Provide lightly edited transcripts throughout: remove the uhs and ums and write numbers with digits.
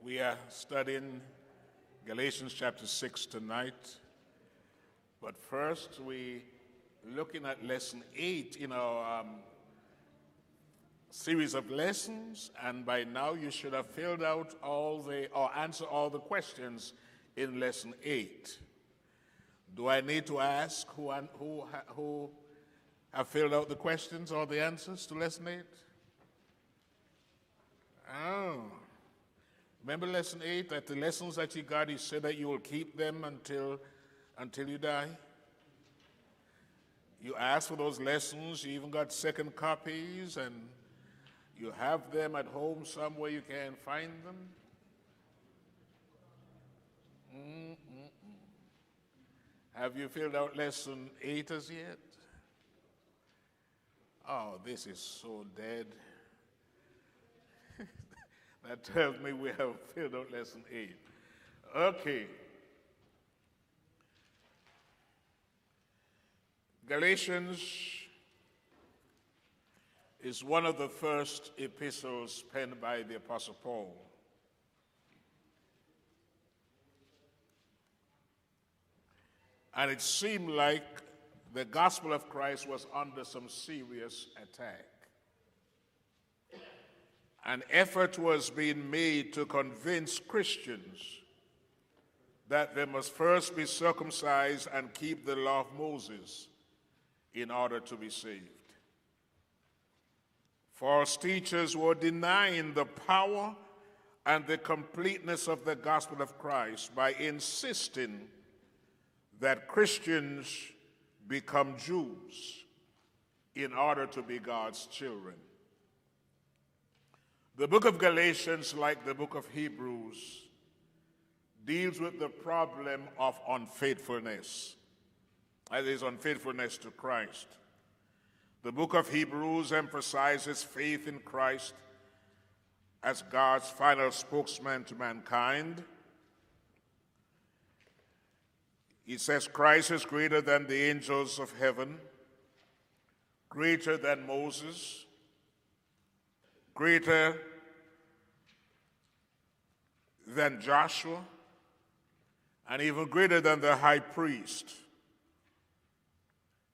We are studying Galatians chapter 6 tonight. But first, we're looking at lesson 8 in our series of lessons. And by now, you should have filled out answer all the questions in lesson 8. Do I need to ask who have filled out the questions or the answers to lesson 8? Oh. Remember lesson 8, that the lessons that you got, you said that you will keep them until you die? You asked for those lessons, you even got second copies, and you have them at home somewhere you can find them? Have you filled out lesson 8 as yet? Oh, this is so dead. That tells me we have filled out lesson 8. Okay. Galatians is one of the first epistles penned by the Apostle Paul. And it seemed like the gospel of Christ was under some serious attack. An effort was being made to convince Christians that they must first be circumcised and keep the law of Moses in order to be saved. False teachers were denying the power and the completeness of the gospel of Christ by insisting that Christians become Jews in order to be God's children. The book of Galatians, like the book of Hebrews, deals with the problem of unfaithfulness, that is, unfaithfulness to Christ. The book of Hebrews emphasizes faith in Christ as God's final spokesman to mankind. He says Christ is greater than the angels of heaven, greater than Moses, greater than Joshua, and even greater than the high priest.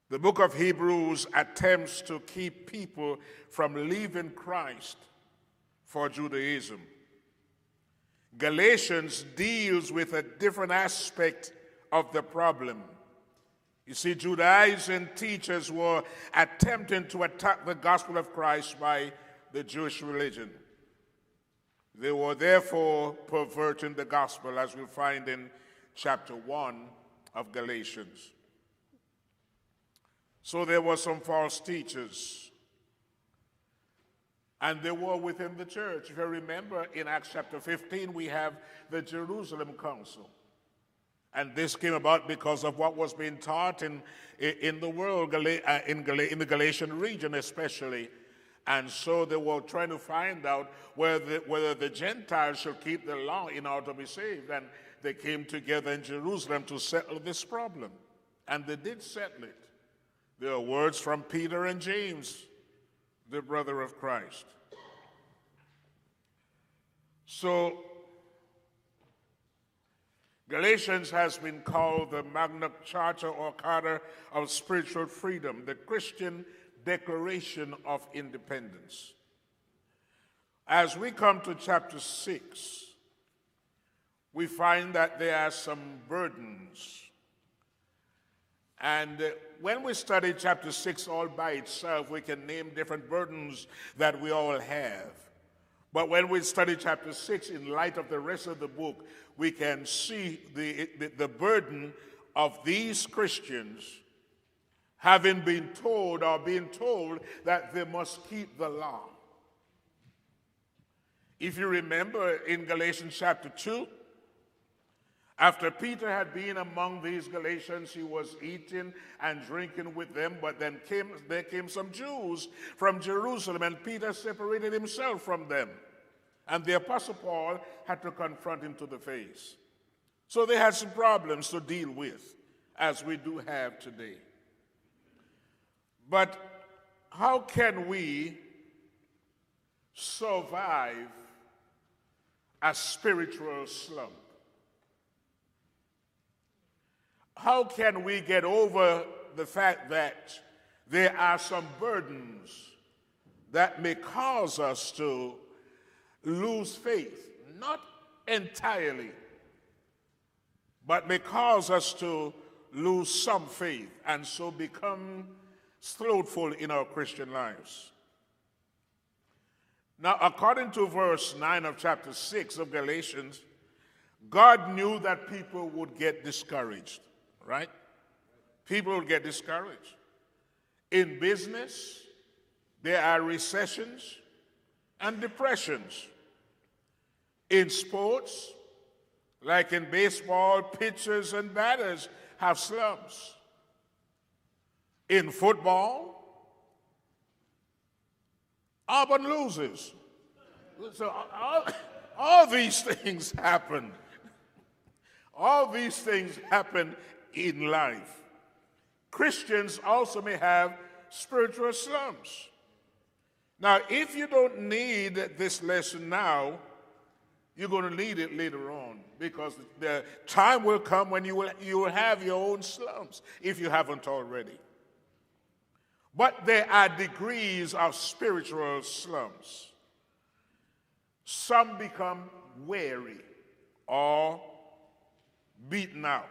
The book of Hebrews attempts to keep people from leaving Christ for Judaism. Galatians deals with a different aspect of the problem. You see, Judaizing teachers were attempting to attack the gospel of Christ by the Jewish religion. They were therefore perverting the gospel, as we'll find in chapter 1 of Galatians. So there were some false teachers, and they were within the church. If you remember, in Acts chapter 15, we have the Jerusalem Council. And this came about because of what was being taught in the world, in the Galatian region especially. And so they were trying to find out whether the Gentiles should keep the law in order to be saved. And they came together in Jerusalem to settle this problem. And they did settle it. There are words from Peter and James, the brother of Christ. So Galatians has been called the Magna Charta or Charter of Spiritual Freedom, the Christian Declaration of Independence. As we come to chapter 6, we find that there are some burdens. And when we study chapter 6 all by itself, we can name different burdens that we all have. But when we study chapter 6 in light of the rest of the book, we can see the burden of these Christians having been told that they must keep the law. If you remember in Galatians chapter 2, after Peter had been among these Galatians, he was eating and drinking with them, but then there came some Jews from Jerusalem, and Peter separated himself from them. And the Apostle Paul had to confront him to the face. So they had some problems to deal with, as we do have today. But how can we survive a spiritual slump. How can we get over the fact that there are some burdens that may cause us to lose faith? Not entirely, but may cause us to lose some faith and so become slothful in our Christian lives. Now, according to verse 9 of chapter 6 of Galatians, God knew that people would get discouraged, right? People would get discouraged. In business, there are recessions and depressions. In sports, like in baseball, pitchers and batters have slumps. In football, Auburn loses. So all these things happen. All these things happen in life. Christians also may have spiritual slumps. Now, if you don't need this lesson now, you're going to need it later on, because the time will come when you will have your own slumps if you haven't already. But there are degrees of spiritual slumps. Some become weary or beaten out.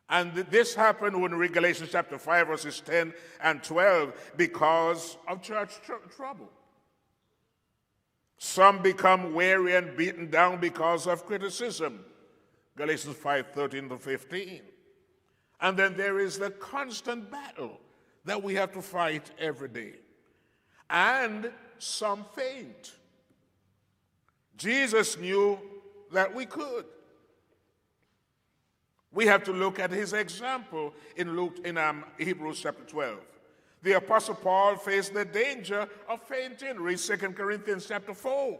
And this happened when Galatians chapter 5, verses 10 and 12, because of church trouble. Some become weary and beaten down because of criticism. Galatians 5, 13 to 15. And then there is the constant battle that we have to fight every day. And some faint. Jesus knew that we could. We have to look at his example in Hebrews chapter 12. The Apostle Paul faced the danger of fainting. Read 2 Corinthians chapter 4.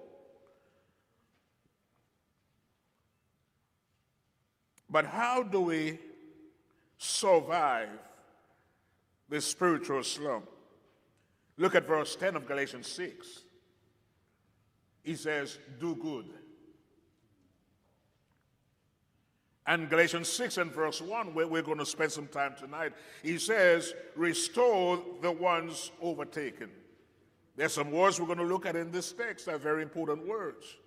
But how do we survive this spiritual slump? Look at verse 10 of Galatians 6. He says, do good. And Galatians 6 and verse 1, where we're going to spend some time tonight, he says, restore the ones overtaken. There's some words we're going to look at in this text. They're very important words.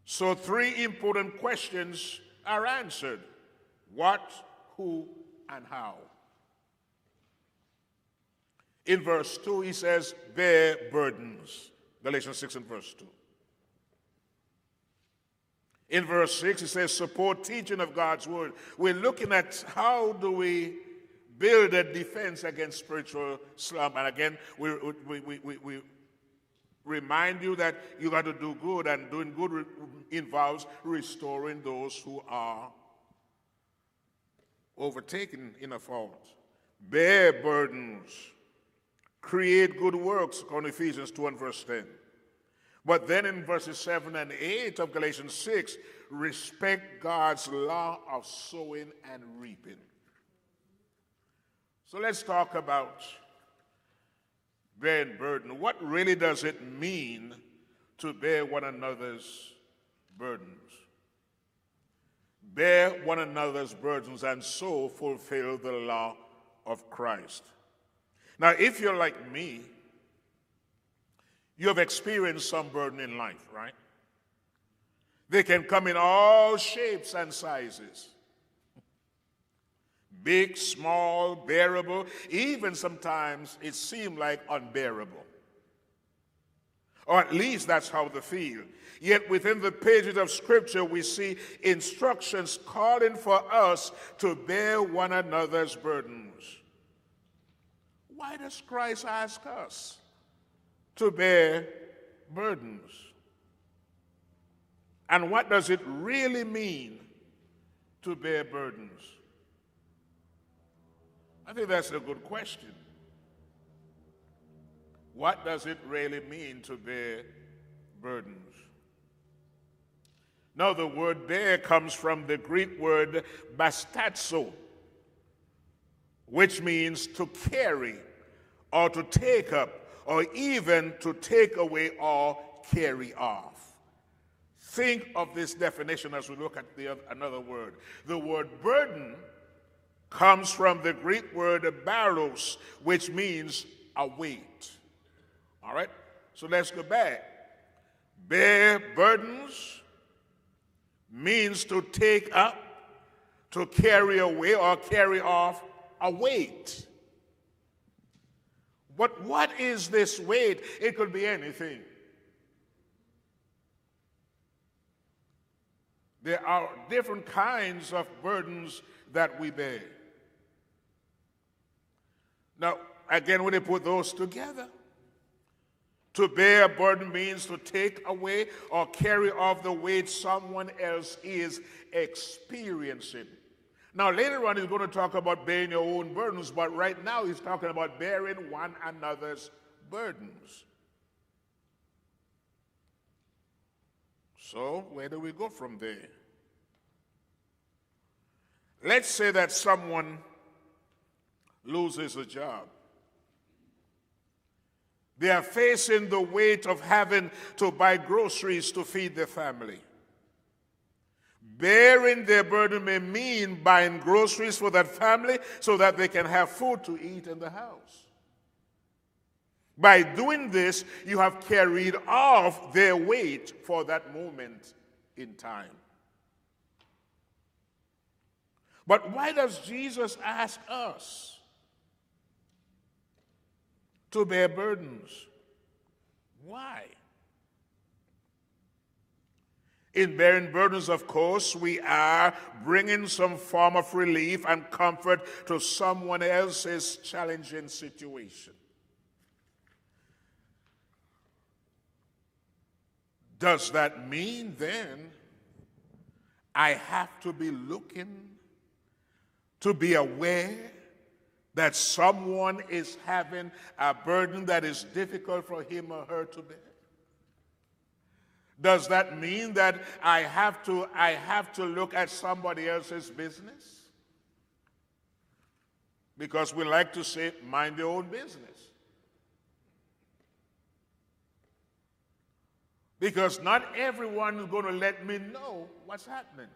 So 3 important questions are answered. What, who, and how. In verse 2, he says, bear burdens. Galatians 6 and verse 2. In verse 6, it says, support teaching of God's word. We're looking at how do we build a defense against spiritual slump. And again, we remind you that you got to do good, and doing good involves restoring those who are overtaken in a fault. Bear burdens. Create good works, according to Ephesians 2 and verse 10. But then in verses 7 and 8 of Galatians 6, respect God's law of sowing and reaping. So let's talk about bearing burden. What really does it mean to bear one another's burdens? Bear one another's burdens and so fulfill the law of Christ. Now, if you're like me, you have experienced some burden in life, right? They can come in all shapes and sizes. Big, small, bearable, even sometimes it seems like unbearable. Or at least that's how they feel. Yet within the pages of Scripture, we see instructions calling for us to bear one another's burdens. Why does Christ ask us to bear burdens? And what does it really mean to bear burdens? I think that's a good question. What does it really mean to bear burdens? Now, the word bear comes from the Greek word bastazo, which means to carry or to take up or even to take away or carry off. Think of this definition as we look at another word. The word burden comes from the Greek word baros, which means a weight. All right? So let's go back. Bear burdens means to take up, to carry away or carry off a weight. But what is this weight? It could be anything. There are different kinds of burdens that we bear. Now, again, when you put those together, to bear a burden means to take away or carry off the weight someone else is experiencing. Now, later on, he's going to talk about bearing your own burdens, but right now he's talking about bearing one another's burdens. So, where do we go from there? Let's say that someone loses a job. They are facing the weight of having to buy groceries to feed their family. Bearing their burden may mean buying groceries for that family so that they can have food to eat in the house. By doing this, you have carried off their weight for that moment in time. But why does Jesus ask us to bear burdens? Why? In bearing burdens, of course, we are bringing some form of relief and comfort to someone else's challenging situation. Does that mean then I have to be looking to be aware that someone is having a burden that is difficult for him or her to bear? Does that mean that I have to look at somebody else's business? Because we like to say, mind your own business. Because not everyone is going to let me know what's happening.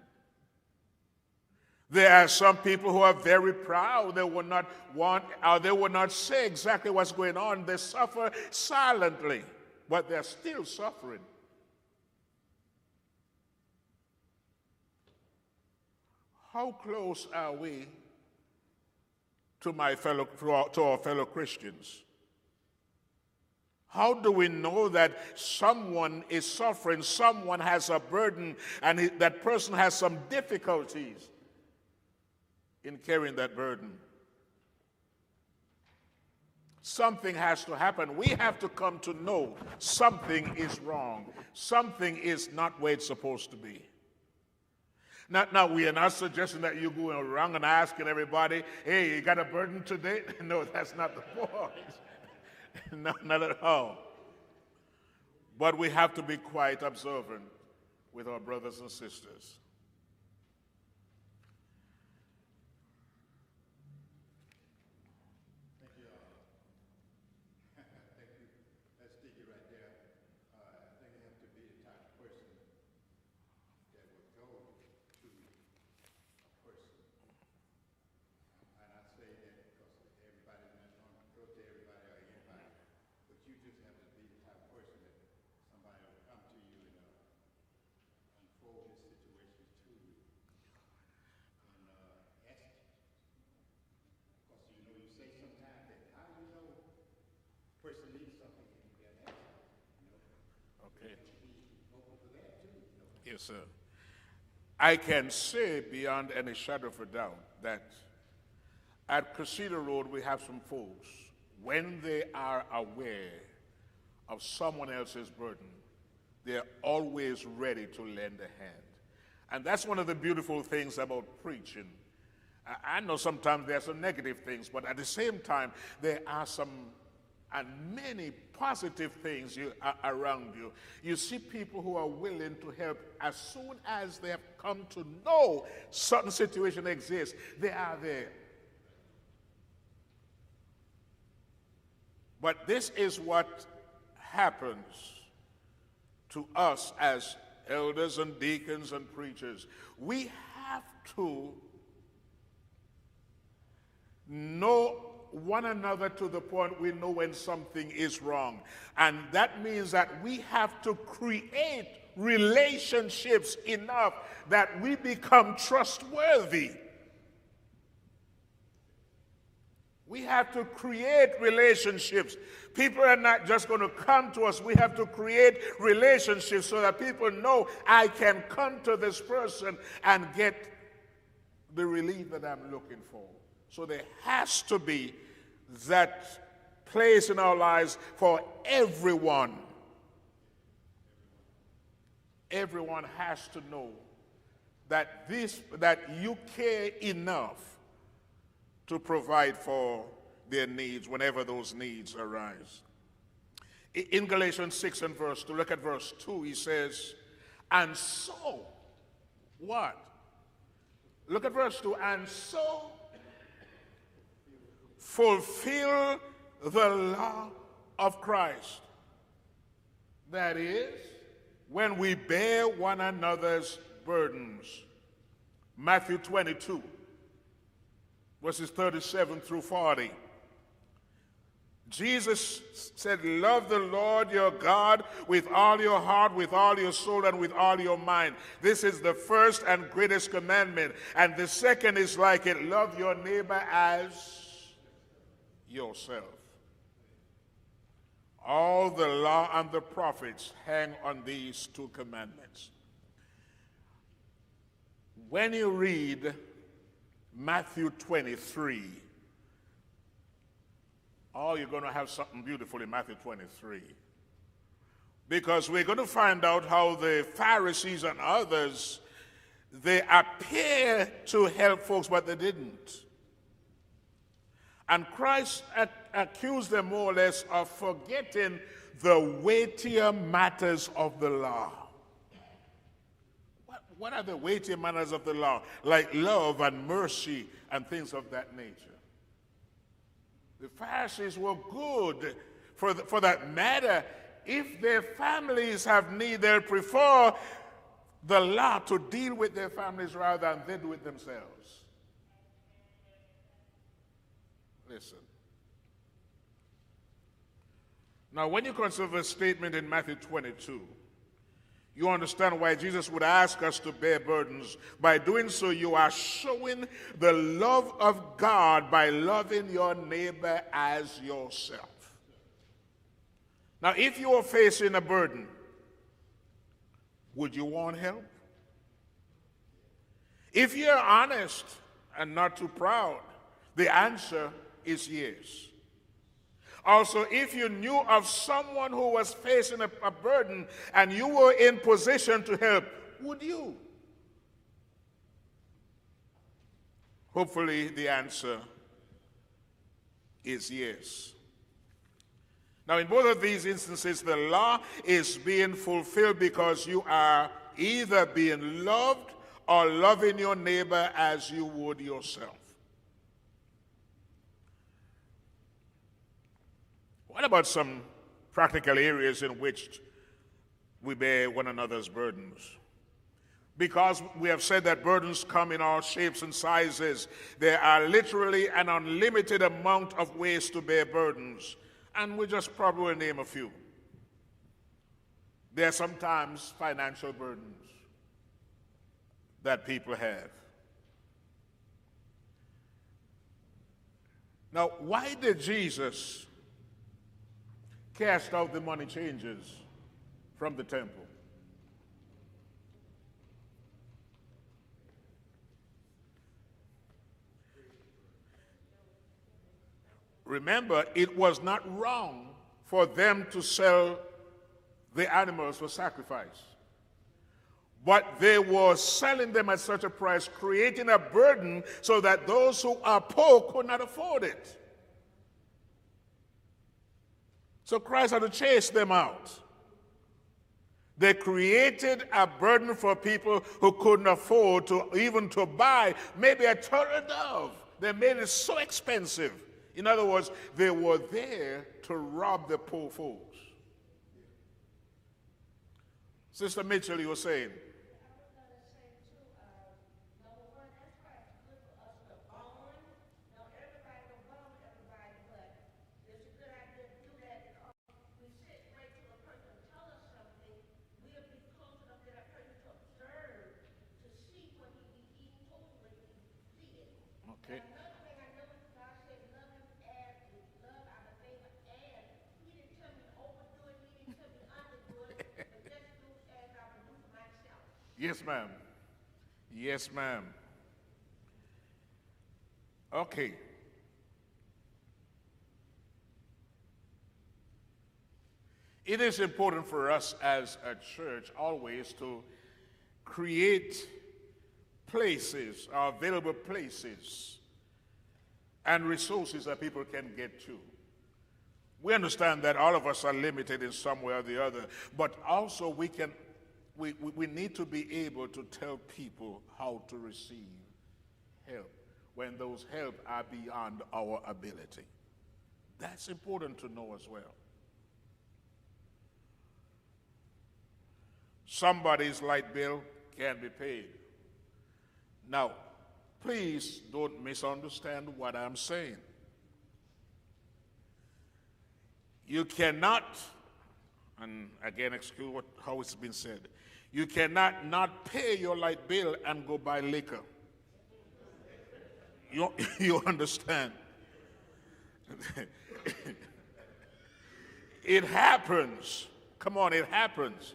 There are some people who are very proud. They will not want, or they will not say exactly what's going on. They suffer silently, but they're still suffering. How close are we to our fellow Christians? How do we know that someone is suffering, someone has a burden, and that person has some difficulties in carrying that burden? Something has to happen. We have to come to know something is wrong. Something is not where it's supposed to be. Now, we are not suggesting that you're going around and asking everybody, hey, you got a burden today? No, that's not the point. No, not at all. But we have to be quite observant with our brothers and sisters. Yes, sir. I can say beyond any shadow of a doubt that at Casino Road we have some folks, when they are aware of someone else's burden, they're always ready to lend a hand. And that's one of the beautiful things about preaching. I know sometimes there are some negative things, but at the same time, there are some and many positive things around you. You see people who are willing to help as soon as they have come to know certain situation exists. They are there. But this is what happens to us as elders and deacons and preachers. We have to know one another to the point we know when something is wrong. And that means that we have to create relationships enough that we become trustworthy. We have to create relationships. People are not just going to come to us. We have to create relationships so that people know I can come to this person and get the relief that I'm looking for. So there has to be that place in our lives for everyone. Everyone has to know that you care enough to provide for their needs whenever those needs arise. In Galatians 6 and verse 2, look at verse 2, he says, and so, what? Look at verse 2, and so fulfill the law of Christ. That is, when we bear one another's burdens. Matthew 22. Verses 37 through 40. Jesus said, love the Lord your God with all your heart, with all your soul, and with all your mind. This is the first and greatest commandment. And the second is like it, love your neighbor as yourself. All the law and the prophets hang on these two commandments. When you read Matthew 23. Oh, you're going to have something beautiful in Matthew 23. Because we're going to find out how the Pharisees and others, they appear to help folks, but they didn't. And Christ accused them more or less of forgetting the weightier matters of the law. What are the weighty matters of the law? Like love and mercy and things of that nature. The Pharisees were good for that matter. If their families have need, they'll prefer the law to deal with their families rather than they do it themselves. Listen. Now, when you consider the statement in Matthew 22, you understand why Jesus would ask us to bear burdens. By doing so, you are showing the love of God by loving your neighbor as yourself. Now, if you are facing a burden, would you want help? If you're honest and not too proud, the answer is yes. Also, if you knew of someone who was facing a burden and you were in position to help, would you? Hopefully, the answer is yes. Now, in both of these instances, the law is being fulfilled because you are either being loved or loving your neighbor as you would yourself. What about some practical areas in which we bear one another's burdens? Because we have said that burdens come in all shapes and sizes, there are literally an unlimited amount of ways to bear burdens. And we just probably name a few. There are sometimes financial burdens that people have. Now, why did Jesus cast out the money changers from the temple? Remember, it was not wrong for them to sell the animals for sacrifice. But they were selling them at such a price, creating a burden so that those who are poor could not afford it. So Christ had to chase them out. They created a burden for people who couldn't afford to even to buy maybe a turtle dove. They made it so expensive. In other words, they were there to rob the poor folks. Sister Mitchell, you were saying? Okay. Yes, ma'am. Yes, ma'am. Okay. It is important for us as a church always to create places, available places, and resources that people can get to. We understand that all of us are limited in some way or the other, but also we need to be able to tell people how to receive help when those help are beyond our ability. That's important to know as well. Somebody's light bill can be paid. Now, please don't misunderstand what I'm saying. You cannot, and again, excuse how it's been said, you cannot not pay your light bill and go buy liquor. You understand? It happens. Come on, it happens.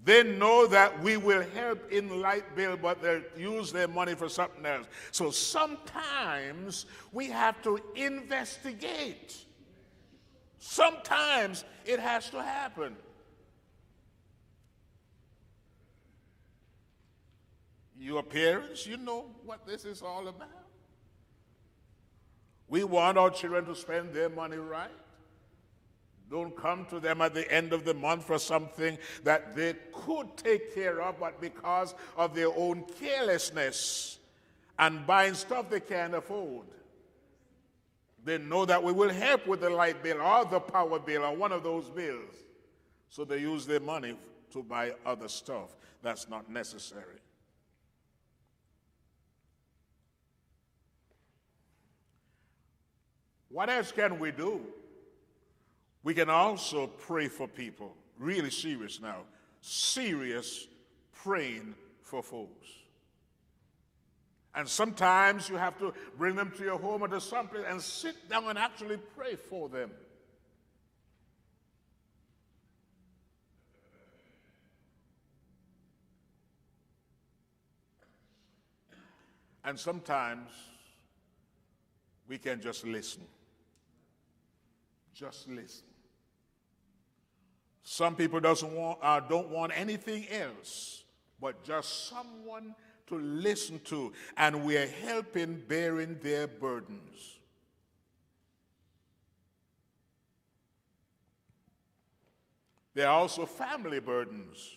They know that we will help in light bill, but they'll use their money for something else. So sometimes we have to investigate. Sometimes it has to happen. Your parents, you know what this is all about. We want our children to spend their money right. Don't come to them at the end of the month for something that they could take care of, but because of their own carelessness and buying stuff they can't afford. They know that we will help with the light bill or the power bill or one of those bills. So they use their money to buy other stuff that's not necessary. What else can we do? We can also pray for people. Really serious now. Serious praying for folks. And sometimes you have to bring them to your home or to someplace and sit down and actually pray for them. And sometimes we can just listen. Just listen. Some people don't want anything else but just someone to listen to, and we are helping bearing their burdens. There are also family burdens.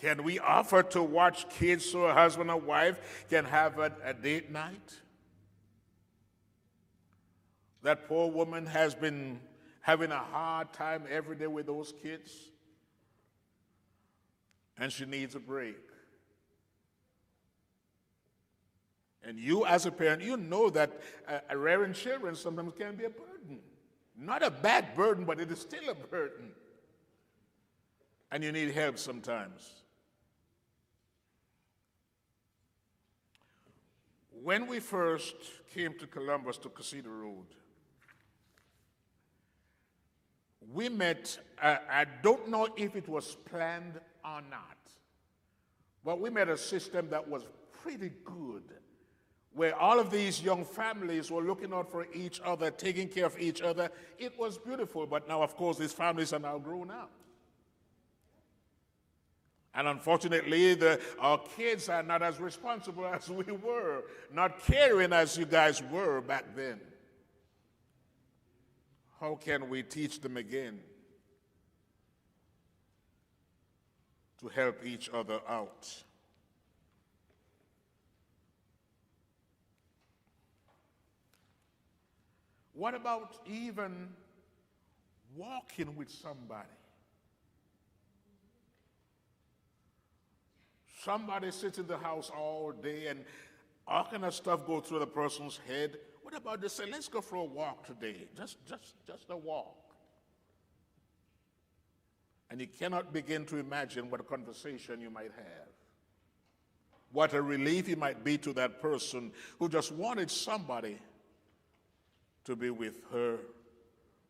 Can we offer to watch kids so a husband or wife can have a date night? That poor woman has been having a hard time every day with those kids, and she needs a break. And you as a parent, you know that rearing children sometimes can be a burden. Not a bad burden, but it is still a burden. And you need help sometimes. When we first came to Columbus, to Casita Road, we met, I don't know if it was planned or not, but we met a system that was pretty good, where all of these young families were looking out for each other, taking care of each other. It was beautiful, but now, of course, these families are now grown up. And unfortunately, our kids are not as responsible as we were, not caring as you guys were back then. How can we teach them again to help each other out? What about even walking with somebody? Somebody sits in the house all day and all kind of stuff goes through the person's head. What about they say, let's go for a walk today? Just a walk. And you cannot begin to imagine what a conversation you might have. What a relief it might be to that person who just wanted somebody to be with her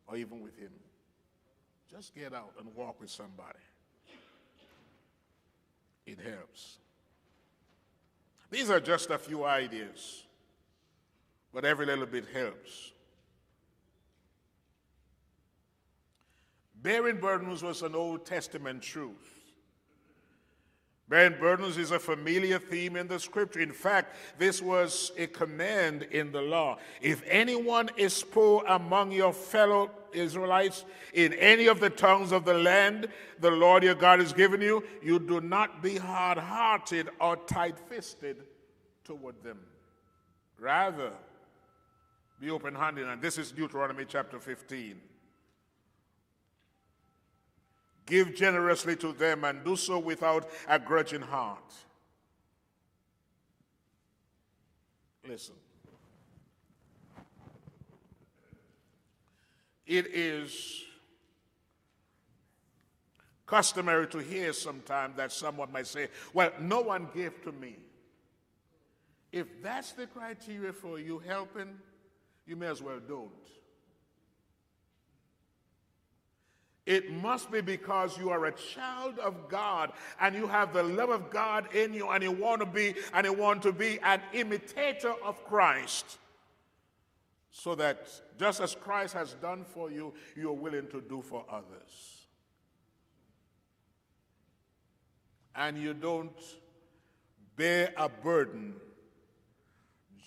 or even with him. Just get out and walk with somebody. It helps. These are just a few ideas, but every little bit helps. Bearing burdens was an Old Testament truth. Bearing burdens is a familiar theme in the scripture. In fact, this was a command in the law. If anyone is poor among your fellow Israelites in any of the tongues of the land the Lord your God has given you, you do not be hard-hearted or tight-fisted toward them. Rather, be open-handed. And this is Deuteronomy chapter 15. Give generously to them and do so without a grudging heart. Listen. It is customary to hear sometimes that someone might say, well, no one gave to me. If that's the criteria for you helping, you may as well don't. It must be because you are a child of God and you have the love of God in you and you want to be an imitator of Christ, so that just as Christ has done for you, you are willing to do for others. And you don't bear a burden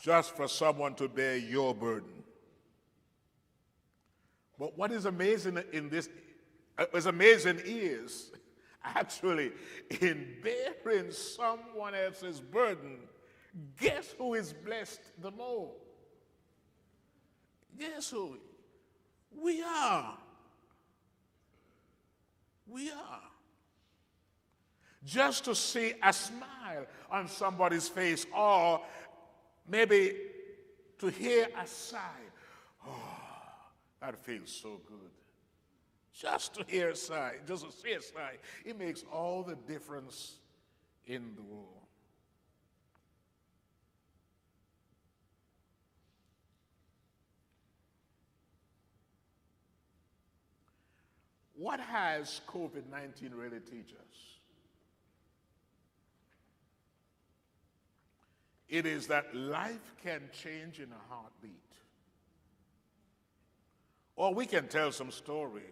just for someone to bear your burden. But what is amazing in this What's amazing is, actually, in bearing someone else's burden, guess who is blessed the more? Guess who? We are. We are. Just to see a smile on somebody's face, or maybe to hear a sigh. Oh, that feels so good. Just to hear a sigh, just to see a sigh, it makes all the difference in the world. What has COVID-19 really teach us? It is that life can change in a heartbeat. Or we can tell some stories.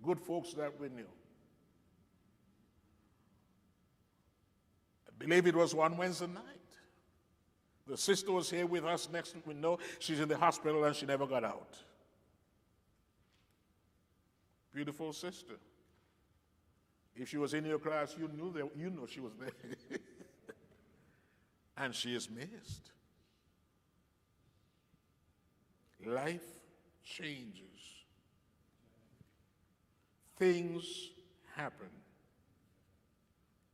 Good folks that we knew. I believe it was one Wednesday night. The sister was here with us. Next we know, she's in the hospital and she never got out. Beautiful sister. If she was in your class, you know she was there. And she is missed. Life changes. Things happen.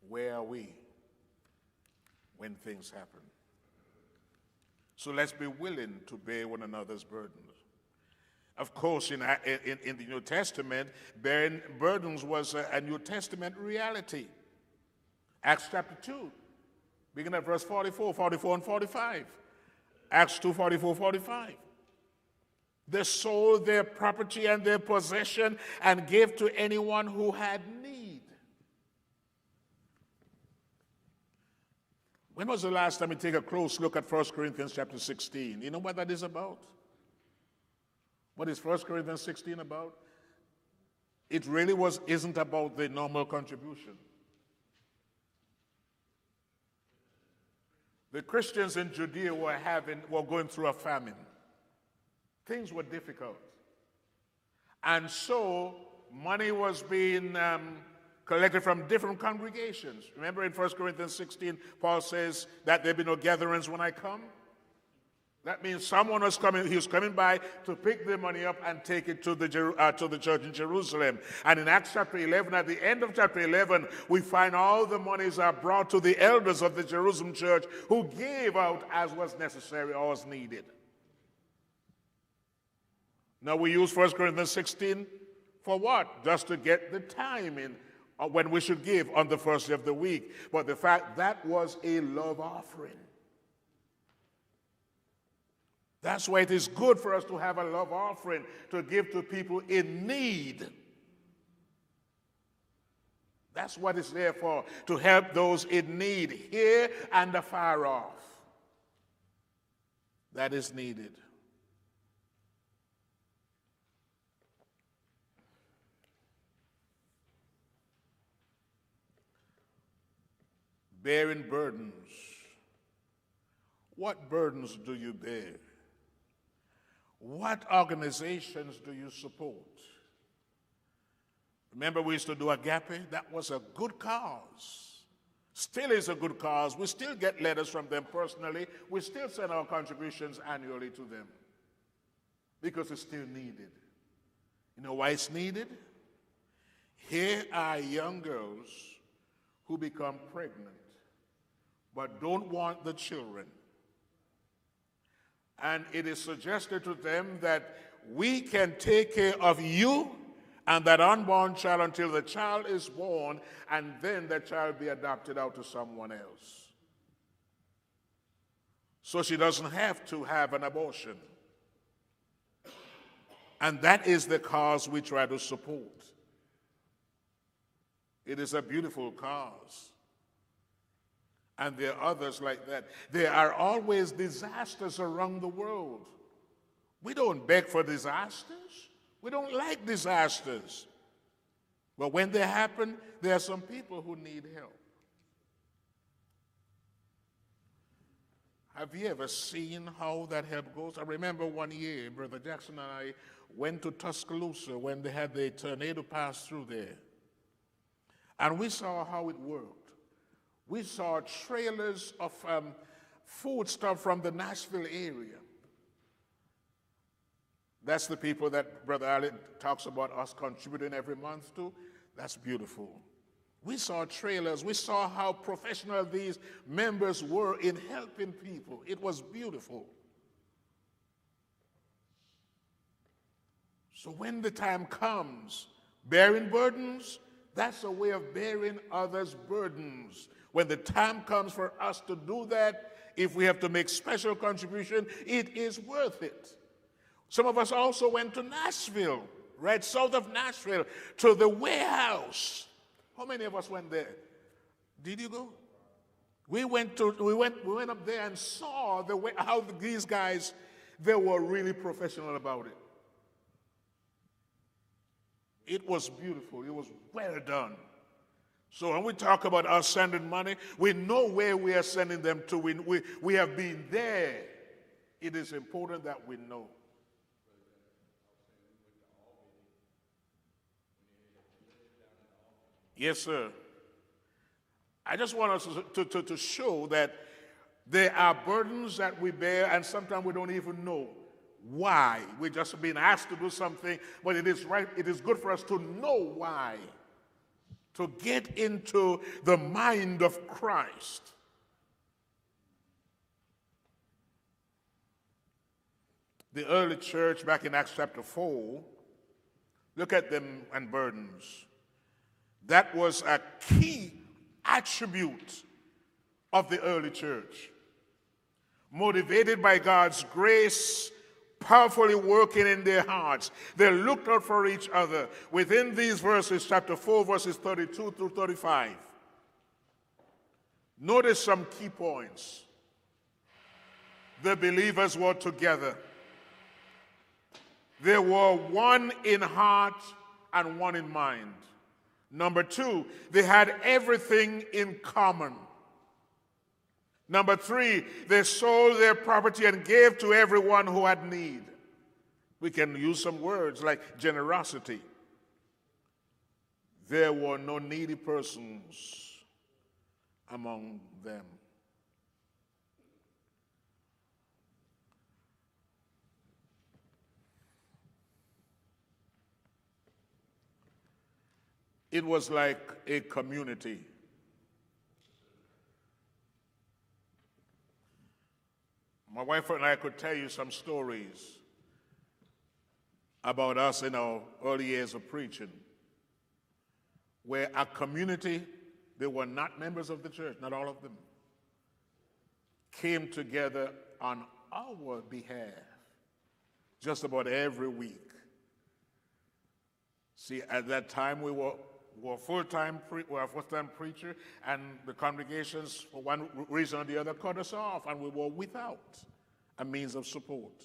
Where are we when things happen? So let's be willing to bear one another's burdens. Of course, in the New Testament, bearing burdens was a New Testament reality. Acts chapter 2, beginning at verse 44 and 45. Acts 2, 44, 45. They sold their property and their possession and gave to anyone who had need. When was the last time you take a close look at 1 Corinthians chapter 16? You know what that is about? What is 1 Corinthians 16 about? It really isn't about the normal contribution. The Christians in Judea were going through a famine. Things were difficult. And so money was being collected from different congregations. Remember in 1 Corinthians 16, Paul says that there be no gatherings when I come? That means someone was coming, he was coming by to pick the money up and take it to the church in Jerusalem. And in Acts chapter 11, at the end of chapter 11, we find all the monies are brought to the elders of the Jerusalem church who gave out as was necessary or was needed. Now we use 1 Corinthians 16 for what? Just to get the time in when we should give on the first day of the week. But the fact that was a love offering. That's why it is good for us to have a love offering to give to people in need. That's what it's there for, to help those in need here and afar off. That is needed. Bearing burdens. What burdens do you bear? What organizations do you support? Remember we used to do Agape? That was a good cause. Still is a good cause. We still get letters from them personally. We still send our contributions annually to them because it's still needed. You know why it's needed? Here are young girls who become pregnant but don't want the children. And it is suggested to them that we can take care of you and that unborn child until the child is born, and then the child be adopted out to someone else. So she doesn't have to have an abortion. And that is the cause we try to support. It is a beautiful cause. And there are others like that. There are always disasters around the world. We don't beg for disasters. We don't like disasters. But when they happen, there are some people who need help. Have you ever seen how that help goes? I remember one year, Brother Jackson and I went to Tuscaloosa when they had the tornado pass through there. And we saw how it worked. We saw trailers of food stuff from the Nashville area. That's the people that Brother Elliott talks about us contributing every month to. That's beautiful. We saw trailers. We saw how professional these members were in helping people. It was beautiful. So when the time comes, bearing burdens, that's a way of bearing others' burdens. When the time comes for us to do that, if we have to make special contribution, it is worth it. Some of us also went to Nashville, right south of Nashville, to the warehouse. How many of us went there? Did you go? We went up there and saw how these guys, they were really professional about it. It was beautiful. It was well done. So when we talk about us sending money, we know where we are sending them to. We have been there. It is important that we know. Yes, sir. I just want us to show that there are burdens that we bear, and sometimes we don't even know why. We're just being asked to do something, but it is right. It is good for us to know why. To get into the mind of Christ. The early church back in Acts chapter 4, look at them and burdens. That was a key attribute of the early church. Motivated by God's grace, powerfully working in their hearts. They looked out for each other. Within these verses, chapter 4, verses 32 through 35. Notice some key points. The believers were together. They were one in heart and one in mind. Number 2, they had everything in common. Number 3, they sold their property and gave to everyone who had need. We can use some words like generosity. There were no needy persons among them. It was like a community. My wife and I could tell you some stories about us in our early years of preaching, where a community, they were not members of the church, not all of them, came together on our behalf just about every week. See, at that time we were a full-time preacher, and the congregations, for one reason or the other, cut us off, and we were without a means of support.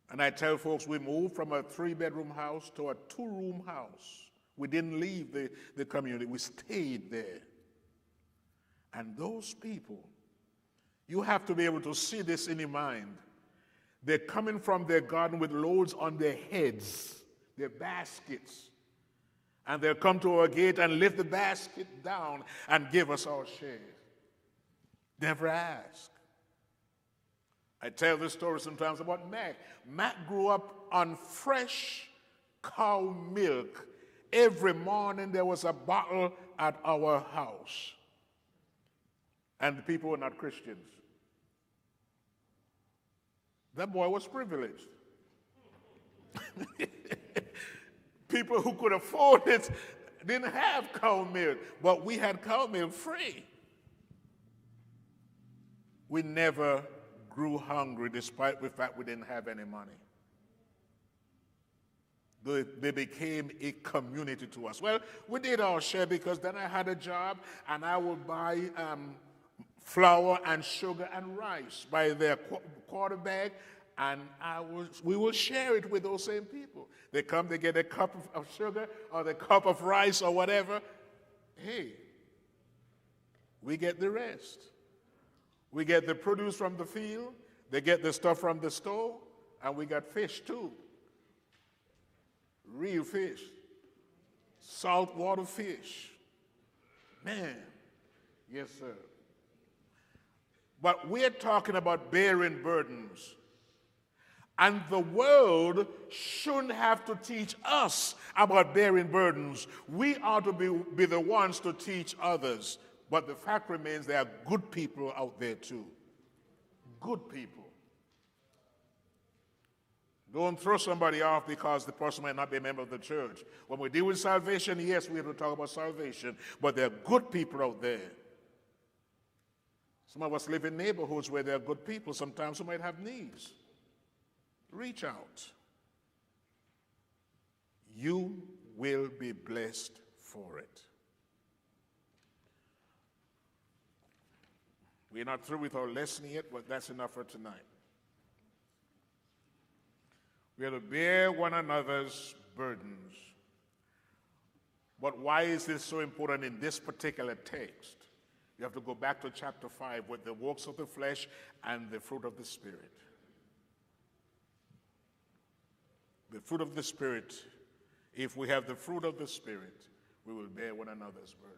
And I tell folks, we moved from a 3-bedroom house to a 2-room house. We didn't leave the community. We stayed there. And those people, you have to be able to see this in your mind. They're coming from their garden with loads on their heads, their baskets. And they'll come to our gate and lift the basket down and give us our share. Never ask. I tell this story sometimes about Mac. Mac grew up on fresh cow milk. Every morning there was a bottle at our house. And the people were not Christians. That boy was privileged. People who could afford it didn't have cow milk, but we had cow milk free. We never grew hungry despite the fact we didn't have any money. They became a community to us. Well, we did our share because then I had a job and I would buy flour and sugar and rice by their quarter bag, and we will share it with those same people. They come, they get a cup of sugar or the cup of rice or whatever. Hey, we get the rest. We get the produce from the field, they get the stuff from the store, and we got fish too. Real fish. Saltwater fish. Man, yes, sir. But we're talking about bearing burdens. And the world shouldn't have to teach us about bearing burdens. We ought to be the ones to teach others. But the fact remains there are good people out there too. Good people. Don't throw somebody off because the person might not be a member of the church. When we deal with salvation, yes, we have to talk about salvation. But there are good people out there. Some of us live in neighborhoods where there are good people. Sometimes who might have needs. Reach out. You will be blessed for it. We're not through with our lesson yet, but that's enough for tonight. We are to bear one another's burdens. But why is this so important in this particular text? You have to go back to chapter 5 with the works of the flesh and the fruit of the Spirit. The fruit of the Spirit, if we have the fruit of the Spirit, we will bear one another's burdens.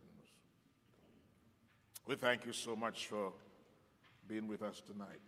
We thank you so much for being with us tonight.